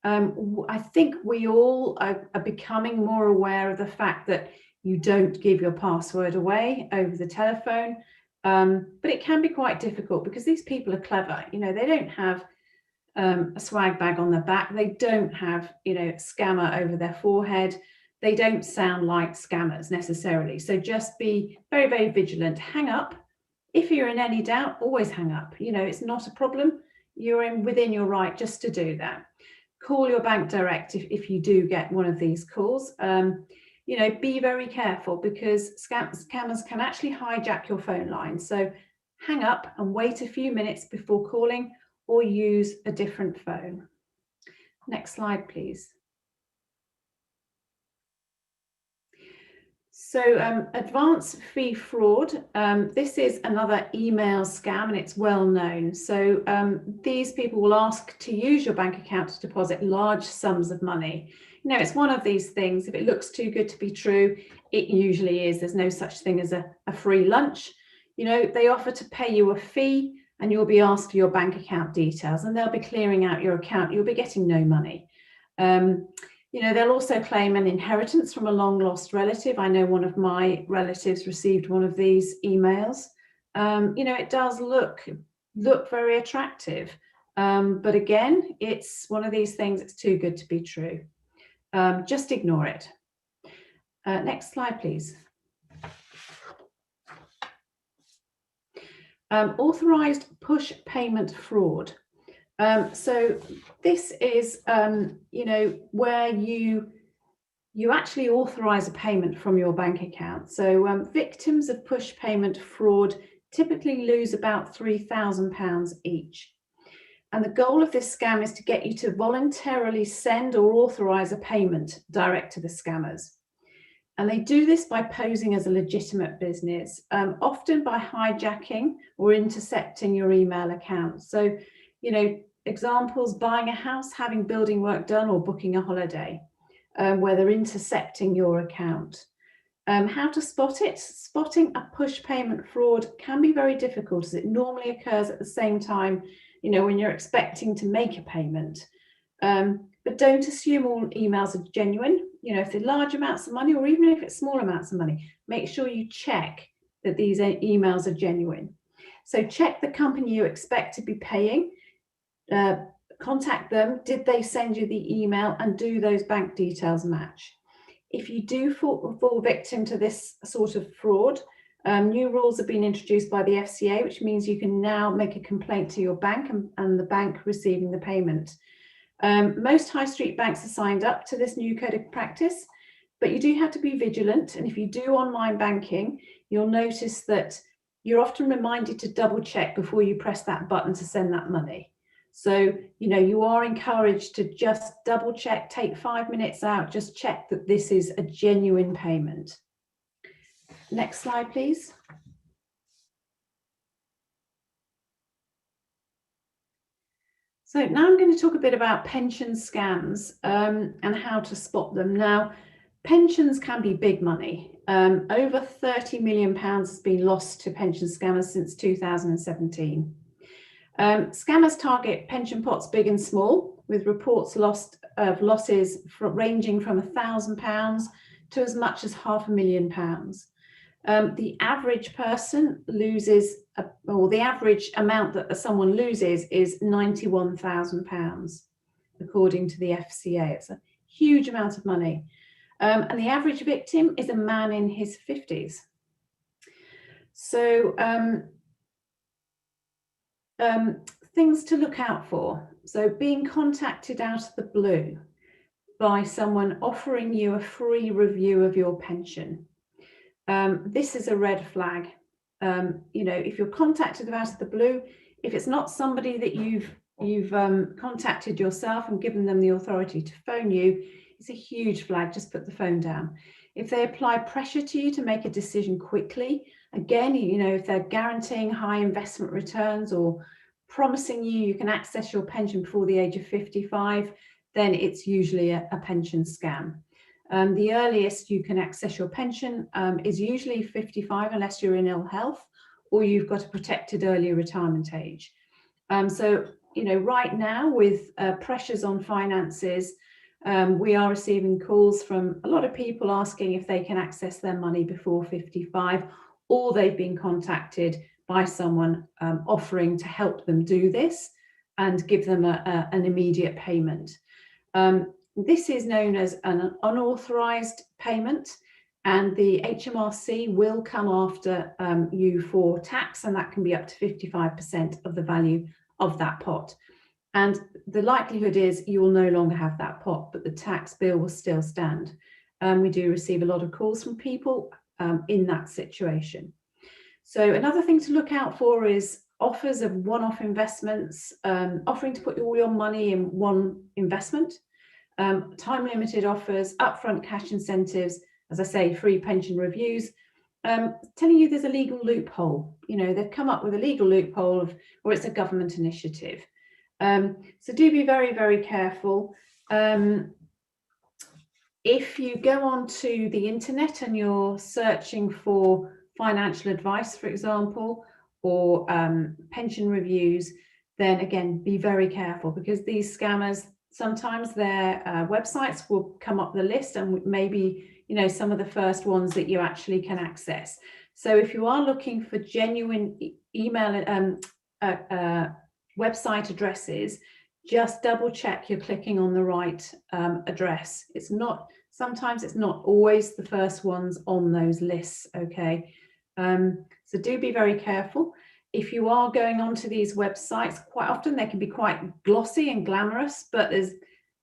I think we all are becoming more aware of the fact that you don't give your password away over the telephone, but it can be quite difficult because these people are clever. You know, they don't have a swag bag on their back. They don't have, you know, scammer over their forehead. They don't sound like scammers necessarily. So just be very, very vigilant. Hang up. If you're in any doubt, always hang up. You know, it's not a problem. You're within your right just to do that. Call your bank direct if you do get one of these calls. You know, be very careful because scammers can actually hijack your phone line. So hang up and wait a few minutes before calling or use a different phone. Next slide, please. So advance fee fraud, this is another email scam and it's well known. So these people will ask to use your bank account to deposit large sums of money. You know, it's one of these things, if it looks too good to be true, it usually is. There's no such thing as a free lunch. You know, they offer to pay you a fee and you'll be asked for your bank account details and they'll be clearing out your account. You'll be getting no money. You know, they'll also claim an inheritance from a long lost relative. I know one of my relatives received one of these emails. You know, it does look very attractive. But again, it's one of these things that's too good to be true. Just ignore it. Next slide, please. Authorized push payment fraud. So this is, you know, where you actually authorize a payment from your bank account. So victims of push payment fraud typically lose about £3,000 each. And the goal of this scam is to get you to voluntarily send or authorize a payment direct to the scammers. And they do this by posing as a legitimate business, often by hijacking or intercepting your email account. So, you know, examples, buying a house, having building work done, or booking a holiday, where they're intercepting your account. How to spot it? Spotting a push payment fraud can be very difficult, as it normally occurs at the same time, when you're expecting to make a payment. But don't assume all emails are genuine. If they're large amounts of money, or even if it's small amounts of money, make sure you check that these emails are genuine. So check the company you expect to be paying. Contact them. Did they send you the email, and do those bank details match? If you do fall victim to this sort of fraud, new rules have been introduced by the FCA, which means you can now make a complaint to your bank and the bank receiving the payment. Most high street banks are signed up to this new code of practice, but you do have to be vigilant. And if you do online banking, you'll notice that you're often reminded to double check before you press that button to send that money. So, you are encouraged to just double check, take 5 minutes out, just check that this is a genuine payment. Next slide, please. So now I'm going to talk a bit about pension scams and how to spot them. Now, pensions can be big money. Over £30 million has been lost to pension scammers since 2017. Scammers target pension pots big and small, with reports of losses ranging from £1,000 to as much as £500,000. The average person loses, or the average amount that someone loses is £91,000, according to the FCA. It's a huge amount of money. And the average victim is a man in his 50s. So things to look out for. So being contacted out of the blue by someone offering you a free review of your pension. This is a red flag. If you're contacted out of the blue, if it's not somebody that you've contacted yourself and given them the authority to phone you, it's a huge flag. Just put the phone down. If they apply pressure to you to make a decision quickly, again, if they're guaranteeing high investment returns or promising you can access your pension before the age of 55, then it's usually a pension scam. The earliest you can access your pension is usually 55, unless you're in ill health or you've got a protected early retirement age. So, right now with pressures on finances, we are receiving calls from a lot of people asking if they can access their money before 55, or they've been contacted by someone offering to help them do this and give them an immediate payment. This is known as an unauthorized payment, and the HMRC will come after you for tax, and that can be up to 55% of the value of that pot. And the likelihood is you will no longer have that pot, but the tax bill will still stand. We do receive a lot of calls from people in that situation. So another thing to look out for is offers of one-off investments, offering to put all your money in one investment, time-limited offers, upfront cash incentives, as I say, free pension reviews, telling you there's a legal loophole. They've come up with a legal loophole or it's a government initiative. So do be very, very careful. If you go onto the internet and you're searching for financial advice, for example, or pension reviews, then again, be very careful, because these scammers, sometimes their websites will come up the list and maybe, some of the first ones that you actually can access. So if you are looking for genuine email website addresses, just double check you're clicking on the right address. Sometimes it's not always the first ones on those lists, okay? So do be very careful. If you are going onto these websites, quite often they can be quite glossy and glamorous, but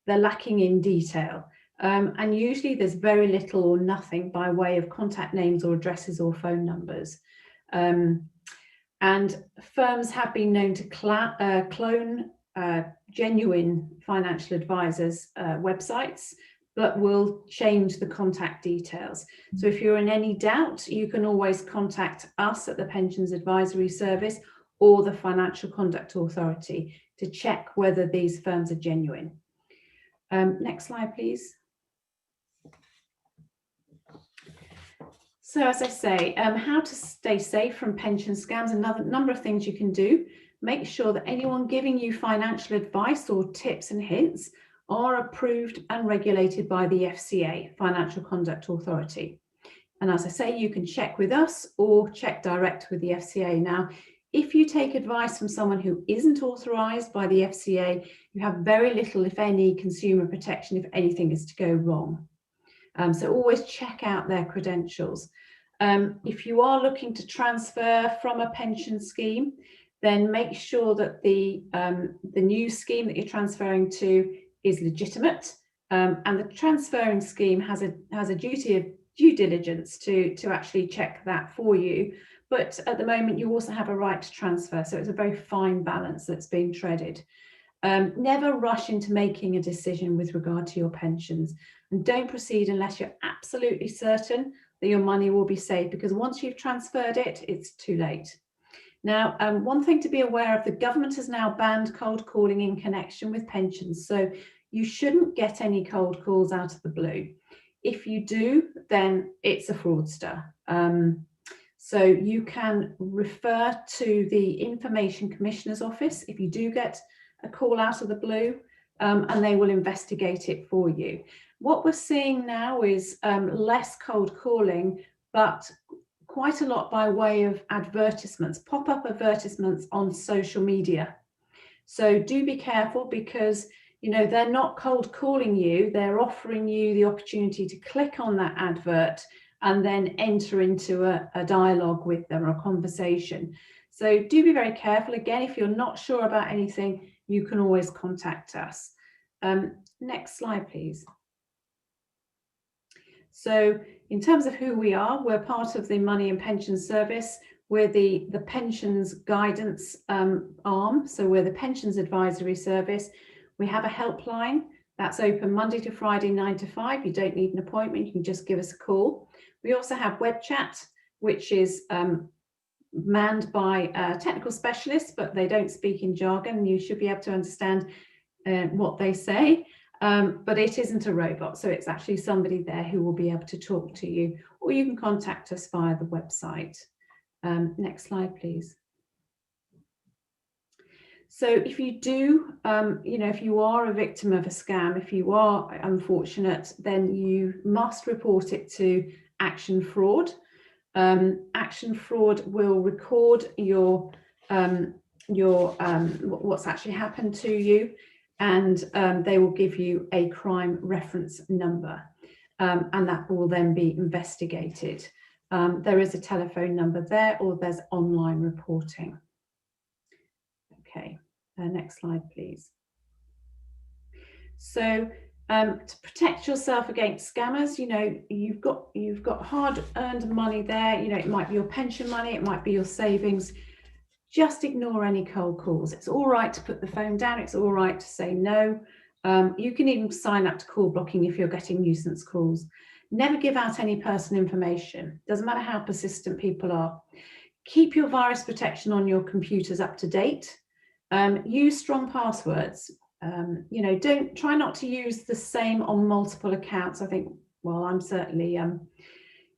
they're lacking in detail. And usually there's very little or nothing by way of contact names or addresses or phone numbers. And firms have been known to clone genuine financial advisors' websites, but will change the contact details. So if you're in any doubt, you can always contact us at the Pensions Advisory Service or the Financial Conduct Authority to check whether these firms are genuine. Next slide, please. So as I say, how to stay safe from pension scams, another number of things you can do. Make sure that anyone giving you financial advice or tips and hints are approved and regulated by the FCA, Financial Conduct Authority. And as I say, you can check with us or check direct with the FCA. Now, if you take advice from someone who isn't authorised by the FCA, you have very little, if any, consumer protection if anything is to go wrong. So always check out their credentials. If you are looking to transfer from a pension scheme, then make sure that the new scheme that you're transferring to is legitimate, and the transferring scheme has a duty of due diligence to actually check that for you. But at the moment, you also have a right to transfer, so it's a very fine balance that's being treaded. Never rush into making a decision with regard to your pensions, and don't proceed unless you're absolutely certain that your money will be safe, because once you've transferred it, it's too late. Now, one thing to be aware of, the government has now banned cold calling in connection with pensions, so you shouldn't get any cold calls out of the blue. If you do, then it's a fraudster. So you can refer to the Information Commissioner's Office if you do get a call out of the blue, and they will investigate it for you. What we're seeing now is less cold calling, but quite a lot by way of advertisements, pop-up advertisements on social media. So do be careful, because they're not cold calling you, they're offering you the opportunity to click on that advert and then enter into a dialogue with them or a conversation. So do be very careful. Again, if you're not sure about anything, you can always contact us. Next slide, please. So in terms of who we are, we're part of the Money and Pensions Service. We're the pensions guidance arm. So we're the pensions advisory service. We have a helpline that's open Monday to Friday, 9 to 5. You don't need an appointment. You can just give us a call. We also have web chat, which is manned by technical specialists, but they don't speak in jargon. You should be able to understand what they say, but it isn't a robot. So it's actually somebody there who will be able to talk to you, or you can contact us via the website. Next slide, please. So if you do, if you are a victim of a scam, if you are unfortunate, then you must report it to Action Fraud. Action Fraud will record your what's actually happened to you, and they will give you a crime reference number, and that will then be investigated. There is a telephone number there, or there's online reporting. Okay, next slide, please. So to protect yourself against scammers, you've got hard-earned money there. It might be your pension money, it might be your savings. Just ignore any cold calls. It's all right to put the phone down. It's all right to say no. You can even sign up to call blocking if you're getting nuisance calls. Never give out any personal information. Doesn't matter how persistent people are. Keep your virus protection on your computers up to date. Use strong passwords. Don't try not to use the same on multiple accounts. I think, well, I'm certainly,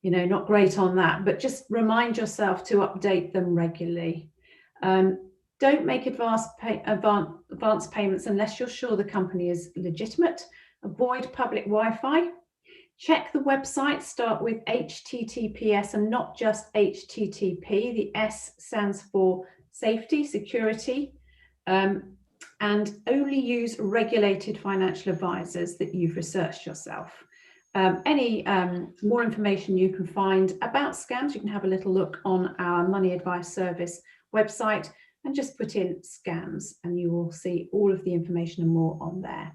not great on that, but just remind yourself to update them regularly. Don't make advance payments unless you're sure the company is legitimate. Avoid public Wi-Fi. Check the website, start with HTTPS and not just HTTP. The S stands for safety, security, and only use regulated financial advisors that you've researched yourself. Any more information you can find about scams, you can have a little look on our Money Advice Service website and just put in scams, and you will see all of the information and more on there.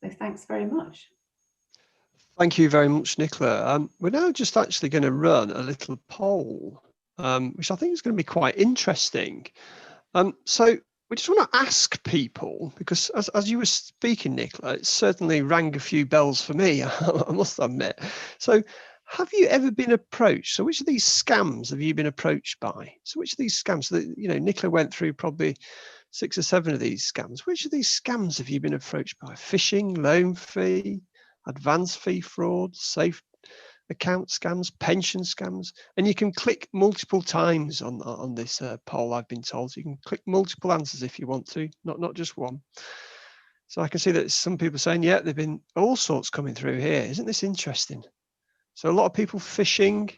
So thanks very much. Thank you very much, Nicola. We're now just actually going to run a little poll, which I think is going to be quite interesting. So we just want to ask people, because as you were speaking, Nicola, it certainly rang a few bells for me, I must admit. So have you ever been approached? So which of these scams have you been approached by? So which of these scams, Nicola went through probably 6 or 7 of these scams. Which of these scams have you been approached by? Phishing, loan fee, advance fee fraud, account scams, pension scams, and you can click multiple times on this poll, I've been told. So you can click multiple answers if you want to, not just one. So I can see that some people saying, yeah, there've been all sorts coming through here. Isn't this interesting? So a lot of people phishing.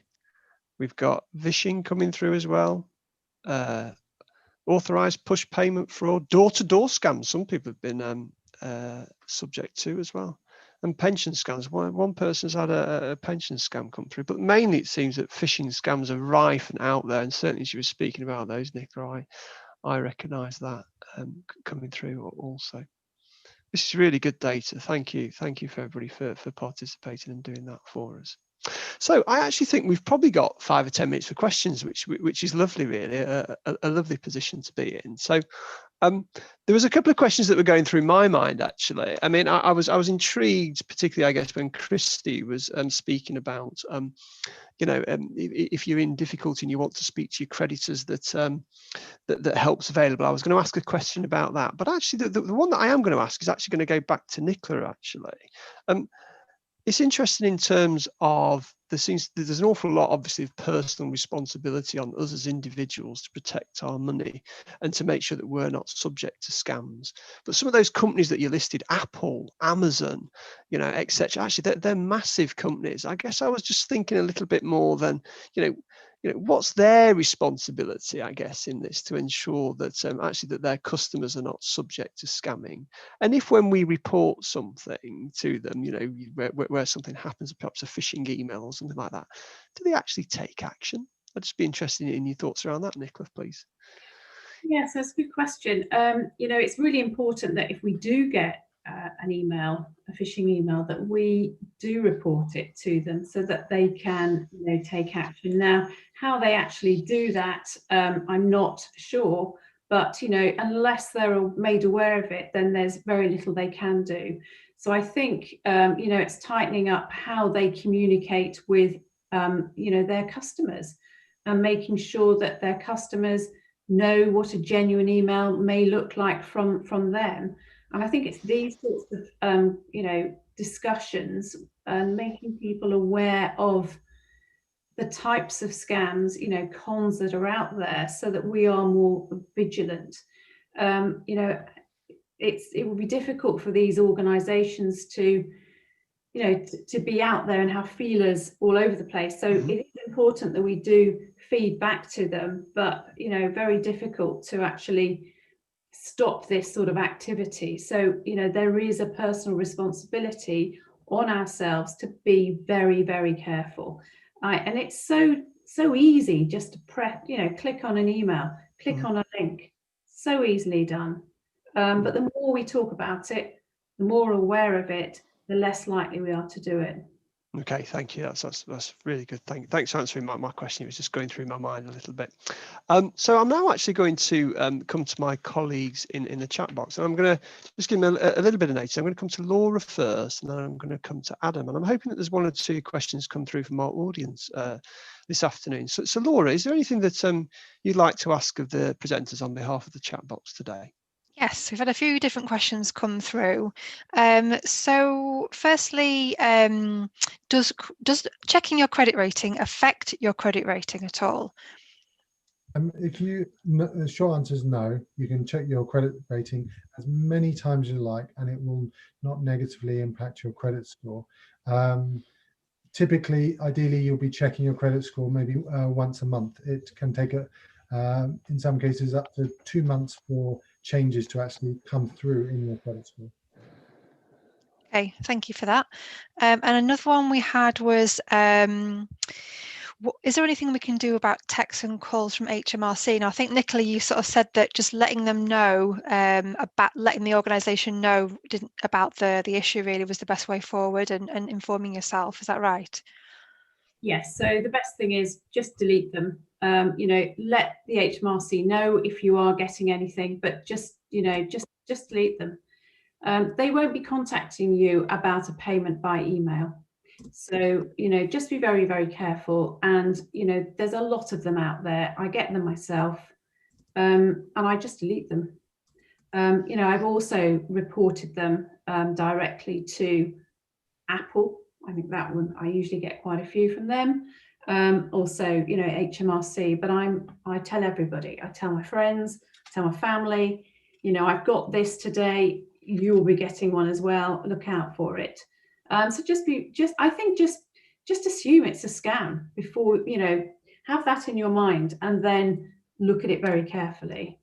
We've got vishing coming through as well. Authorized push payment fraud, door-to-door scams. Some people have been subject to as well. And pension scams. One person's had a pension scam come through, but mainly it seems that phishing scams are rife and out there. And certainly as you were speaking about those, Nicola, I recognise that coming through also. This is really good data. Thank you for everybody for participating and doing that for us. So I actually think we've probably got 5 or 10 minutes for questions, which is lovely, really, a lovely position to be in. So there was a couple of questions that were going through my mind, actually. I mean, I was intrigued, particularly, I guess, when Christy was speaking about, if you're in difficulty and you want to speak to your creditors, that help's available. I was going to ask a question about that, but actually the one that I am going to ask is actually going to go back to Nicola, actually. It's interesting in terms of there's an awful lot, obviously, of personal responsibility on us as individuals to protect our money and to make sure that we're not subject to scams. But some of those companies that you listed, Apple, Amazon, etc., actually they're massive companies. I guess I was just thinking a little bit more than, what's their responsibility, I guess, in this to ensure that actually that their customers are not subject to scamming. And if when we report something to them, where something happens, perhaps a phishing email or something like that, do they actually take action? I'd just be interested in your thoughts around that, Nicola, please. Yes, that's a good question. It's really important that if we do get an email, a phishing email, that we do report it to them so that they can take action. Now, how they actually do that, I'm not sure, but unless they're made aware of it, then there's very little they can do. So I think it's tightening up how they communicate with their customers and making sure that their customers know what a genuine email may look like from them. And I think it's these sorts of discussions and making people aware of the types of scams, cons that are out there, so that we are more vigilant. It will be difficult for these organizations to be out there and have feelers all over the place. So it is important that we do feed back to them, but very difficult to actually stop this sort of activity. So there is a personal responsibility on ourselves to be very, very careful. And it's so easy just to press, click on an email, click on a link, so easily done. But the more we talk about it, the more aware of it, the less likely we are to do it. Okay, thank you. That's really good. Thanks for answering my question. It was just going through my mind a little bit. So I'm now actually going to come to my colleagues in the chat box, and I'm going to just give them a little bit of notice. I'm going to come to Laura first, and then I'm going to come to Adam. And I'm hoping that there's 1 or 2 questions come through from our audience this afternoon. So Laura, is there anything that you'd like to ask of the presenters on behalf of the chat box today? Yes, we've had a few different questions come through. So firstly, does checking your credit rating affect your credit rating at all? The short answer is no. You can check your credit rating as many times as you like, and it will not negatively impact your credit score. Typically, ideally, you'll be checking your credit score maybe once a month. It can take in some cases up to 2 months for changes to actually come through in your credit score. Okay, thank you for that. And another one we had was, is there anything we can do about texts and calls from HMRC? Now, I think, Nicola, you sort of said that just letting them know, about letting the organisation know about the issue really was the best way forward, and informing yourself. Is that right? Yes, so the best thing is just delete them. Let the HMRC know if you are getting anything, but just delete them. They won't be contacting you about a payment by email. So, just be very, very careful. And, there's a lot of them out there. I get them myself, and I just delete them. I've also reported them directly to Apple I think that one, I usually get quite a few from them. Also, you know, HMRC, but I tell everybody, I tell my friends, I tell my family, you know, I've got this today, you'll be getting one as well, look out for it. So I think just assume it's a scam before, you know, have that in your mind and then look at it very carefully.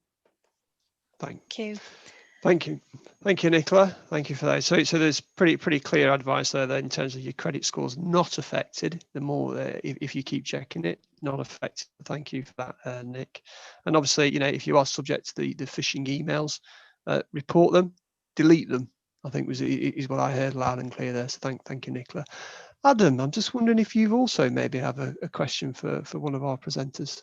Thank you. Thank you. Thank you, Nicola. Thank you for that. So there's pretty clear advice there in terms of your credit scores not affected. The more, if you keep checking it, not affected. Thank you for that, Nick. And obviously, you know, if you are subject to the phishing emails, report them, delete them. I think is what I heard loud and clear there. So thank you, Nicola. Adam, I'm just wondering if you've also maybe have a question for one of our presenters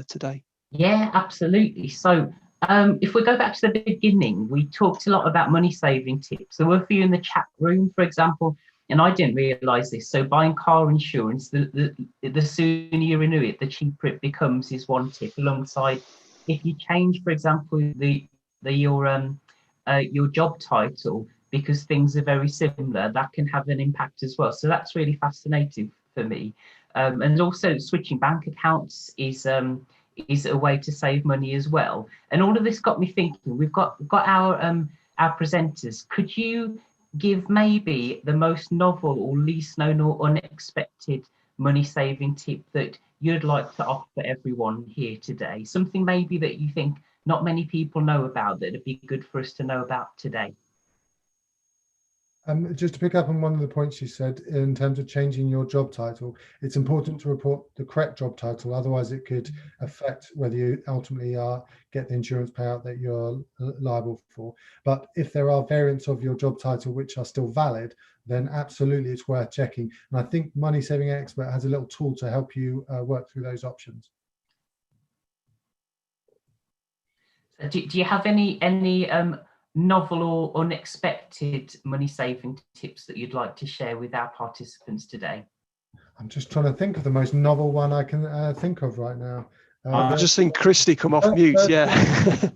today. Yeah, absolutely. So if we go back to the beginning, we talked a lot about money saving tips. There were a few in the chat room, for example, and I didn't realise this. So buying car insurance, the sooner you renew it, the cheaper it becomes is one tip. Alongside, if you change, for example, your job title because things are very similar, that can have an impact as well. So that's really fascinating for me. And also switching bank accounts is a way to save money as well. And all of this got me thinking. We've got our presenters. Could you give maybe the most novel or least known or unexpected money saving tip that you'd like to offer everyone here today? Something maybe that you think not many people know about that would be good for us to know about today. Just to pick up on one of the points you said in terms of changing your job title, it's important to report the correct job title, otherwise it could affect whether you ultimately get the insurance payout that you're liable for. But if there are variants of your job title which are still valid, then absolutely it's worth checking. And I think Money Saving Expert has a little tool to help you work through those options. Do you have any novel or unexpected money saving tips that you'd like to share with our participants today? I'm just trying to think of the most novel one I can think of right now. I just think Christy come off mute. Yeah.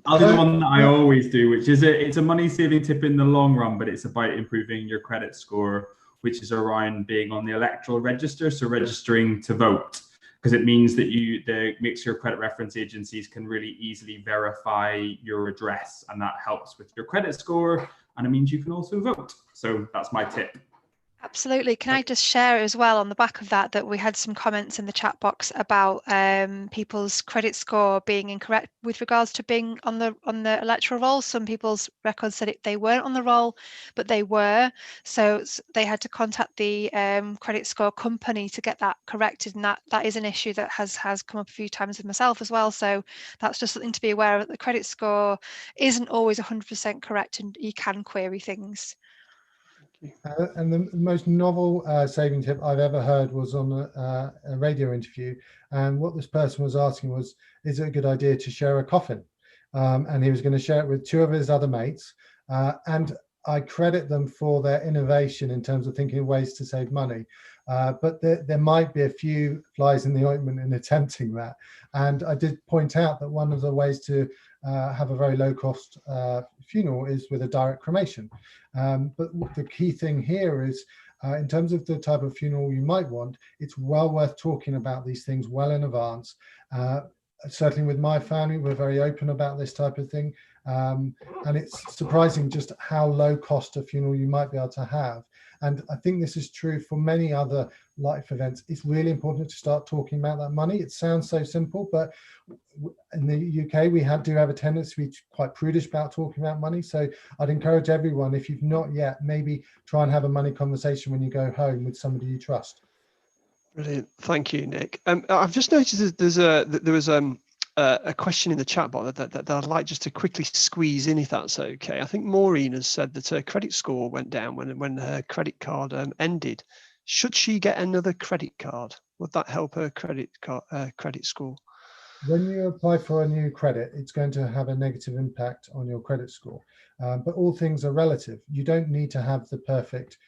I'll do the one that I always do, which is it's a money saving tip in the long run, but it's about improving your credit score, which is around being on the electoral register. So registering to vote, because it means that makes your credit reference agencies can really easily verify your address, and that helps with your credit score, and it means you can also vote. So that's my tip. Absolutely. Can I just share as well on the back of that we had some comments in the chat box about people's credit score being incorrect with regards to being on the electoral roll. Some people's records said they weren't on the roll, but they were. So they had to contact the credit score company to get that corrected, and that is an issue that has come up a few times with myself as well. So that's just something to be aware of. The credit score isn't always 100% correct, and you can query things. And the most novel saving tip I've ever heard was on a radio interview, and what this person was asking was, is it a good idea to share a coffin? And he was going to share it with two of his other mates, and I credit them for their innovation in terms of thinking of ways to save money. But there might be a few flies in the ointment in attempting that. And I did point out that one of the ways to have a very low cost funeral is with a direct cremation. But the key thing here is, in terms of the type of funeral you might want, it's well worth talking about these things well in advance. Certainly with my family, we're very open about this type of thing. And it's surprising just how low cost a funeral you might be able to have. And I think this is true for many other life events. It's really important to start talking about that money. It sounds so simple, but in the UK, we do have a tendency to be quite prudish about talking about money. So I'd encourage everyone, if you've not yet, maybe try and have a money conversation when you go home with somebody you trust. Brilliant. Thank you, Nick. I've just noticed that there was a question in the chat box that I'd like just to quickly squeeze in, if that's okay. I think Maureen has said that her credit score went down when her credit card ended. Should she get another credit card? Would that help her credit score? When you apply for a new credit, it's going to have a negative impact on your credit score. But all things are relative. You don't need to have the perfect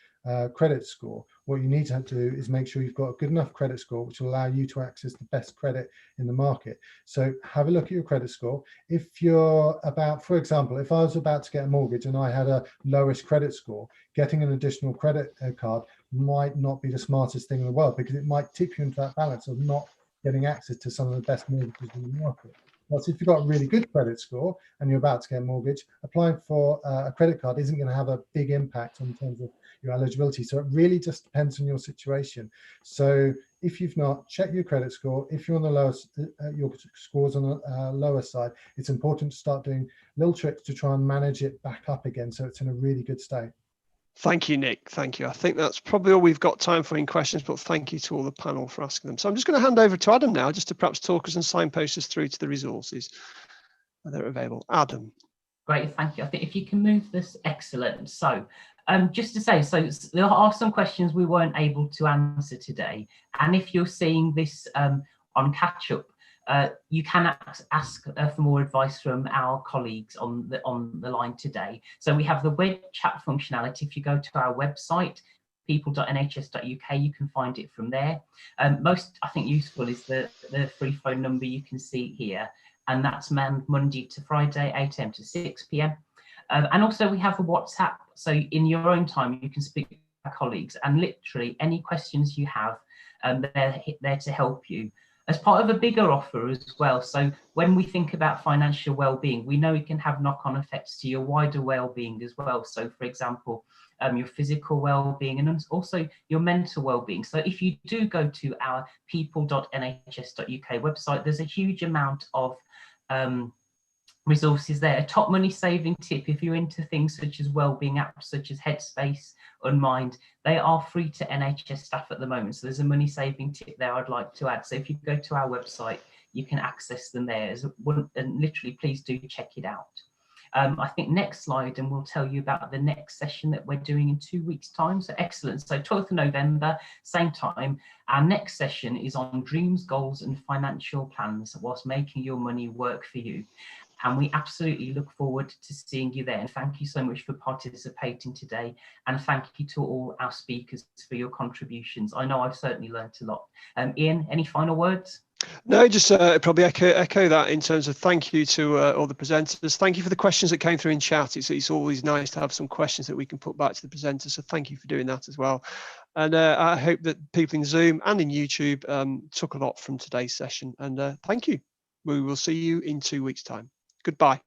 credit score. What you need to do is make sure you've got a good enough credit score which will allow you to access the best credit in the market. So have a look at your credit score. If you're for example, if I was about to get a mortgage and I had a lowest credit score, getting an additional credit card might not be the smartest thing in the world, because it might tip you into that balance of not getting access to some of the best mortgages in the market. Whilst if you've got a really good credit score and you're about to get a mortgage, applying for a credit card isn't going to have a big impact in terms of your eligibility. So it really just depends on your situation. So if you've not, check your credit score. If you're on the lowest, your score's on the lower side, it's important to start doing little tricks to try and manage it back up again so it's in a really good state. Thank you, Nick. Thank you. I think that's probably all we've got time for in questions, but thank you to all the panel for asking them. So I'm just going to hand over to Adam now, just to perhaps talk us and signpost us through to the resources that are available. Adam. Great, thank you. I think if you can move this, excellent. So just to say, so there are some questions we weren't able to answer today. And if you're seeing this on catch up, you can ask for more advice from our colleagues on the line today. So we have the web chat functionality. If you go to our website, people.nhs.uk, you can find it from there. Most, I think, useful is the free phone number you can see here, and that's manned Monday to Friday, 8 AM to 6 PM. And also we have a WhatsApp, so in your own time you can speak to our colleagues, and literally any questions you have, they're there to help you. As part of a bigger offer as well, so when we think about financial well-being, we know it can have knock-on effects to your wider well-being as well. So for example, your physical well-being and also your mental well-being. So if you do go to our people.nhs.uk website, there's a huge amount of resources there. A top money saving tip, if you're into things such as wellbeing apps such as Headspace, Unmind, they are free to NHS staff at the moment. So there's a money saving tip there I'd like to add. So if you go to our website, you can access them there. And literally, please do check it out. I think next slide, and we'll tell you about the next session that we're doing in 2 weeks' time. So excellent. So 12th of November, same time. Our next session is on dreams, goals, and financial plans whilst making your money work for you. And we absolutely look forward to seeing you there. And thank you so much for participating today. And thank you to all our speakers for your contributions. I know I've certainly learned a lot. Ian, any final words? No, just probably echo that in terms of thank you to all the presenters. Thank you for the questions that came through in chat. It's always nice to have some questions that we can put back to the presenters. So thank you for doing that as well. And I hope that people in Zoom and in YouTube took a lot from today's session. And thank you. We will see you in 2 weeks' time. Goodbye.